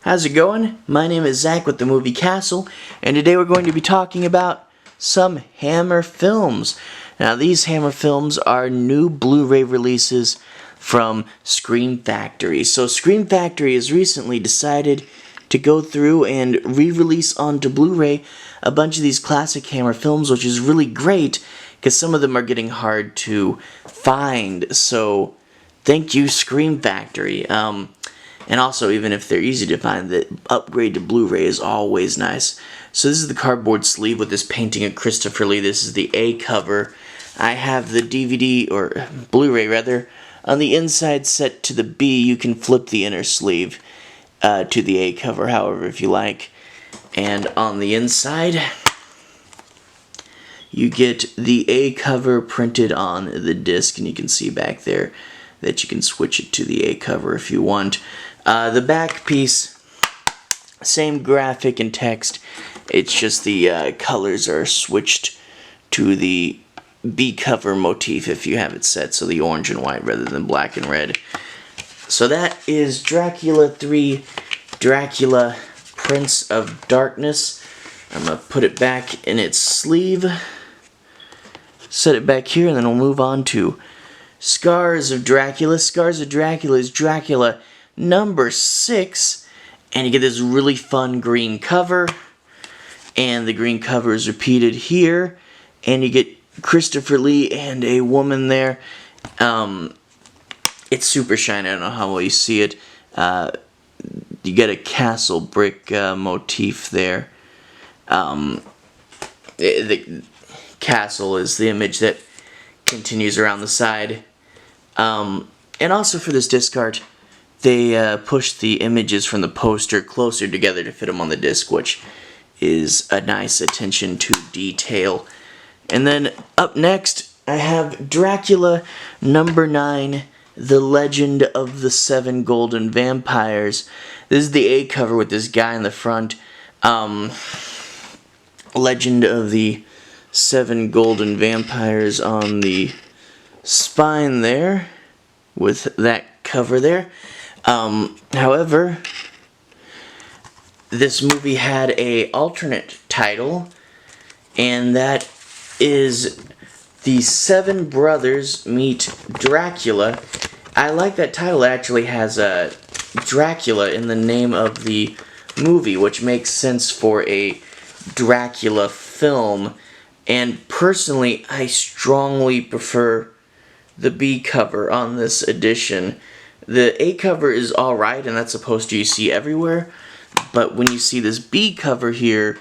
How's it going? My name is Zach with the movie Castle, and today we're going to be talking about some Hammer films. Now, these Hammer films are new Blu-ray releases from Scream Factory. So Scream Factory has recently decided to go through and re-release onto Blu-ray a bunch of these classic Hammer films, which is really great because some of them are getting hard to find. So thank you, Scream Factory. And also, even if they're easy to find, the upgrade to Blu-ray is always nice. So this is the cardboard sleeve with this painting of Christopher Lee. This is the A cover. I have the DVD, or Blu-ray rather, on the inside set to the B. You can flip the inner sleeve to the A cover, however, if you like. And on the inside, you get the A cover printed on the disc, and you can see back there that you can switch it to the A cover if you want. The back piece, same graphic and text, it's just the colors are switched to the B cover motif if you have it set, so the orange and white rather than black and red. So that is Dracula 3, Dracula, Prince of Darkness. I'm going to put it back in its sleeve, set it back here, and then we'll move on to Scars of Dracula. Scars of Dracula is Dracula number 6, and you get this really fun green cover, and the green cover is repeated here, and you get Christopher Lee and a woman there. It's super shiny. I don't know how well you see it. You get a castle brick motif there. The castle is the image that continues around the side. And also for this disc art, they pushed the images from the poster closer together to fit them on the disc, which is a nice attention to detail. And then up next, I have Dracula number 9, The Legend of the Seven Golden Vampires. This is the A cover with this guy in the front. Legend of the Seven Golden Vampires on the spine there, with that cover there. However, this movie had an alternate title, and that is The Seven Brothers Meet Dracula. I like that title. It actually has Dracula in the name of the movie, which makes sense for a Dracula film. And personally, I strongly prefer the B cover on this edition. The A cover is alright, and that's a poster you see everywhere. But when you see this B cover here,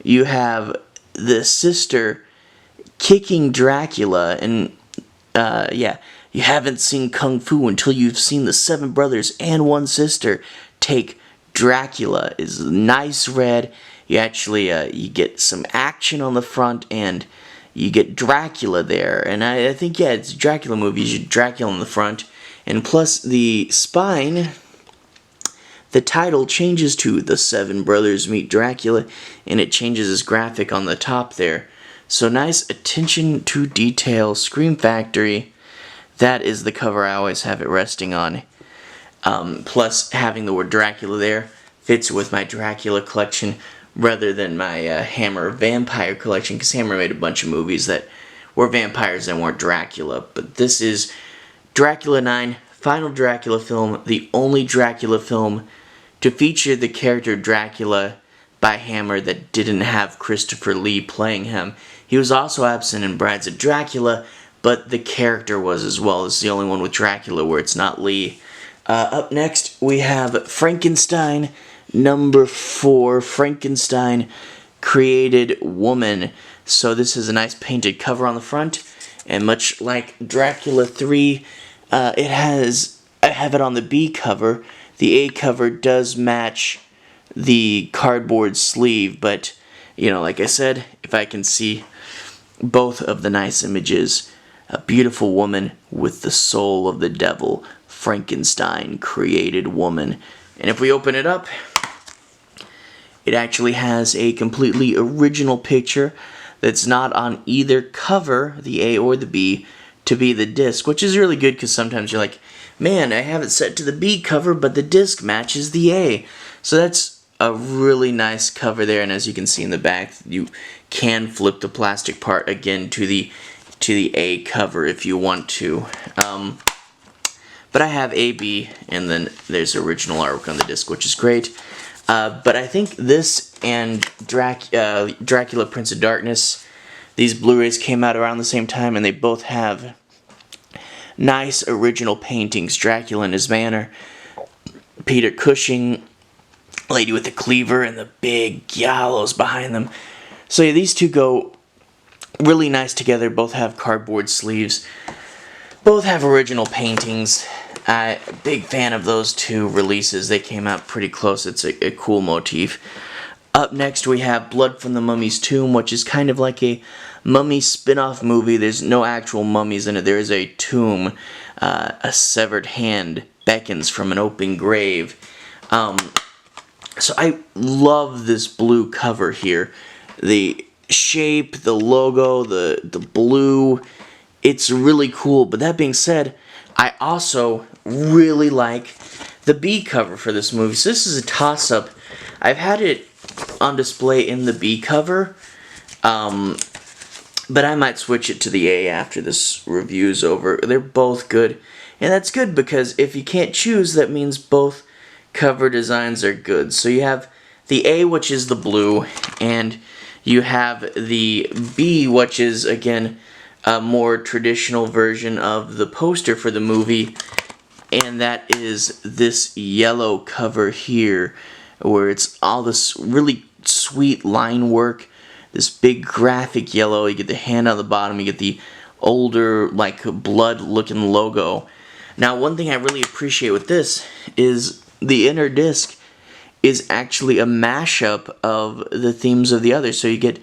you have the sister kicking Dracula, and yeah, you haven't seen Kung Fu until you've seen the seven brothers and one sister take Dracula. Is nice red. You actually you get some action on the front, and you get Dracula there. And I think, yeah, it's a Dracula movie. You get Dracula on the front, and plus the spine, the title changes to The Seven Brothers Meet Dracula, and it changes its graphic on the top there. So nice attention to detail. Scream Factory. That is the cover I always have it resting on. Plus, having the word Dracula there fits with my Dracula collection rather than my Hammer vampire collection, because Hammer made a bunch of movies that were vampires and weren't Dracula. But this is Dracula 9, final Dracula film, the only Dracula film to feature the character Dracula by Hammer that didn't have Christopher Lee playing him. He was also absent in Brides of Dracula, but the character was as well. It's the only one with Dracula where it's not Lee. Up next, we have Frankenstein number 4, Frankenstein Created Woman. So this is a nice painted cover on the front, and much like Dracula 3, I have it on the B cover. The A cover does match the cardboard sleeve, but, you know, like I said, if I can see both of the nice images, a beautiful woman with the soul of the devil, Frankenstein Created Woman. And if we open it up, it actually has a completely original picture that's not on either cover, the A or the B, to be the disc, which is really good because sometimes you're like, man, I have it set to the B cover, but the disc matches the A. So that's a really nice cover there, and as you can see in the back, you can flip the plastic part again to the A cover if you want to. But I have A, B, and then there's original artwork on the disc, which is great. But I think this and Dracula Prince of Darkness, these Blu-rays came out around the same time, and they both have nice original paintings. Dracula in his manor, Peter Cushing, Lady with the Cleaver, and the big gallows behind them. So yeah, these two go really nice together. Both have cardboard sleeves. Both have original paintings. Big fan of those two releases. They came out pretty close. It's a cool motif. Up next we have Blood from the Mummy's Tomb, which is kind of like a mummy spin-off movie. There's no actual mummies in it. There is a tomb. A severed hand beckons from an open grave. So I love this blue cover here. The shape, the logo, the blue, it's really cool. But that being said, I also really like the B cover for this movie. So this is a toss-up. I've had it on display in the B cover, but I might switch it to the A after this review's over. They're both good, and that's good because if you can't choose, that means both cover designs are good. So you have the A, which is the blue, and you have the B, which is, again, a more traditional version of the poster for the movie, and that is this yellow cover here, where it's all this really sweet line work, this big graphic yellow. You get the hand on the bottom, you get the older, like, blood-looking logo. Now, one thing I really appreciate with this is the inner disc is actually a mashup of the themes of the others. So you get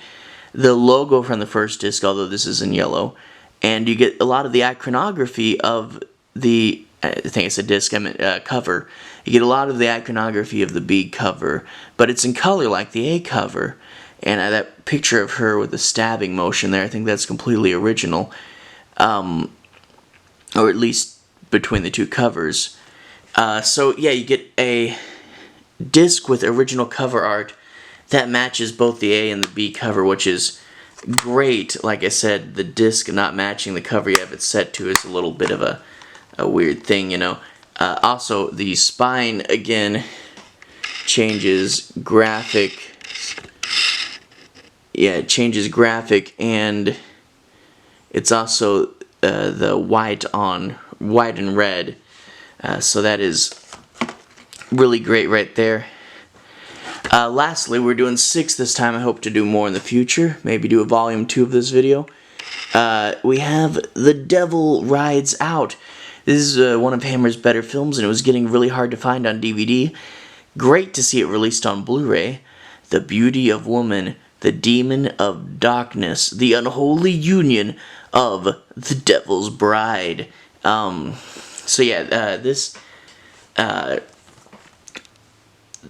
the logo from the first disc, although this is in yellow, and you get a lot of the iconography of the, I think it's a disc, I meant cover. You get a lot of the iconography of the B cover, but it's in color like the A cover. And that picture of her with the stabbing motion there, I think that's completely original, or at least between the two covers. So yeah, you get a disc with original cover art that matches both the A and the B cover, which is great. Like I said, the disc not matching the cover you have it set to is a little bit of a weird thing, you know. Also, the spine, again, changes graphic. Yeah, it changes graphic, and it's also the white and red. So that is really great right there. Lastly, we're doing 6 this time. I hope to do more in the future. Maybe do a volume 2 of this video. We have The Devil Rides Out. This is one of Hammer's better films, and it was getting really hard to find on DVD. Great to see it released on Blu-ray. The Beauty of Woman, the Demon of Darkness, the Unholy Union of the Devil's Bride. So yeah,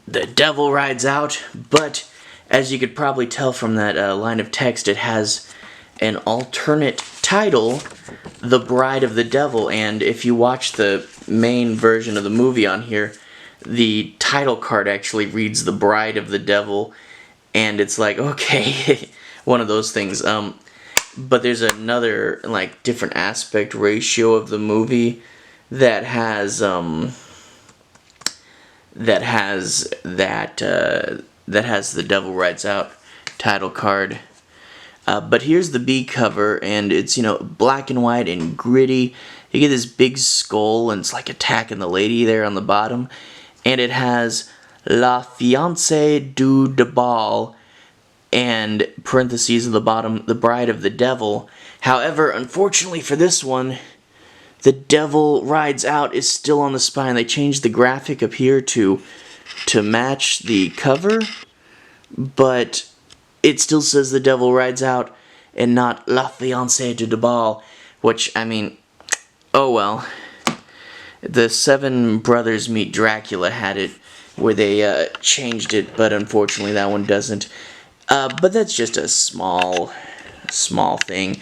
The Devil Rides Out, but as you could probably tell from that line of text, it has an alternate title, The Bride of the Devil, and if you watch the main version of the movie on here, the title card actually reads The Bride of the Devil, and it's like, okay, one of those things. But there's another, like, different aspect ratio of the movie that has the Devil Rides Out title card. But here's the B cover, and it's, you know, black and white and gritty. You get this big skull, and it's like attacking the lady there on the bottom. And it has La Fiancée du Diable, and parentheses at the bottom, the Bride of the Devil. However, unfortunately for this one, The Devil Rides Out is still on the spine. They changed the graphic up here to match the cover, but it still says The Devil Rides Out and not La Fiancée du Diable, which, I mean, oh well. The Seven Brothers Meet Dracula had it where they changed it, but unfortunately that one doesn't. But that's just a small thing.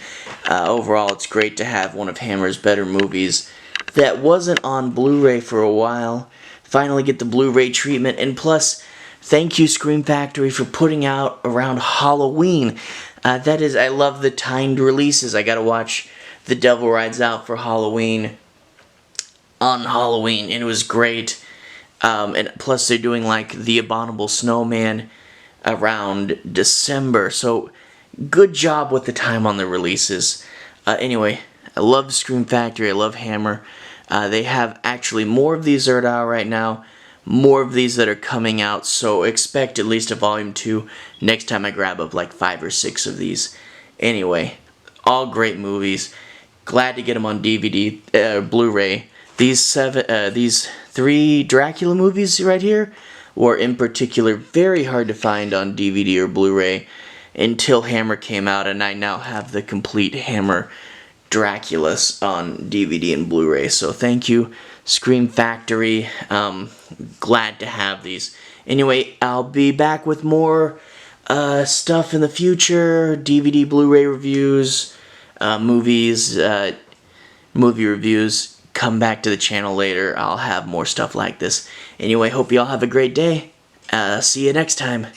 Overall, it's great to have one of Hammer's better movies that wasn't on Blu-ray for a while. finally get the Blu-ray treatment. And plus, thank you Scream Factory for putting out around Halloween. That is, I love the timed releases. I gotta watch The Devil Rides Out for Halloween on Halloween, and it was great. And plus they're doing like The Abominable Snowman around December, so good job with the time on the releases. Anyway, I love Scream Factory, I love Hammer. They have actually more of these that are out right now, more of these that are coming out, so expect at least a volume 2 next time I grab up like 5 or 6 of these. Anyway, all great movies. Glad to get them on DVD, Blu-ray. These 3 Dracula movies right here were in particular very hard to find on DVD or Blu-ray until Hammer came out, and I now have the complete Hammer Draculas on DVD and Blu-ray. So thank you, Scream Factory. Glad to have these. Anyway, I'll be back with more stuff in the future. DVD, Blu-ray reviews, movies, movie reviews. Come back to the channel later. I'll have more stuff like this. Anyway, hope you all have a great day. See you next time.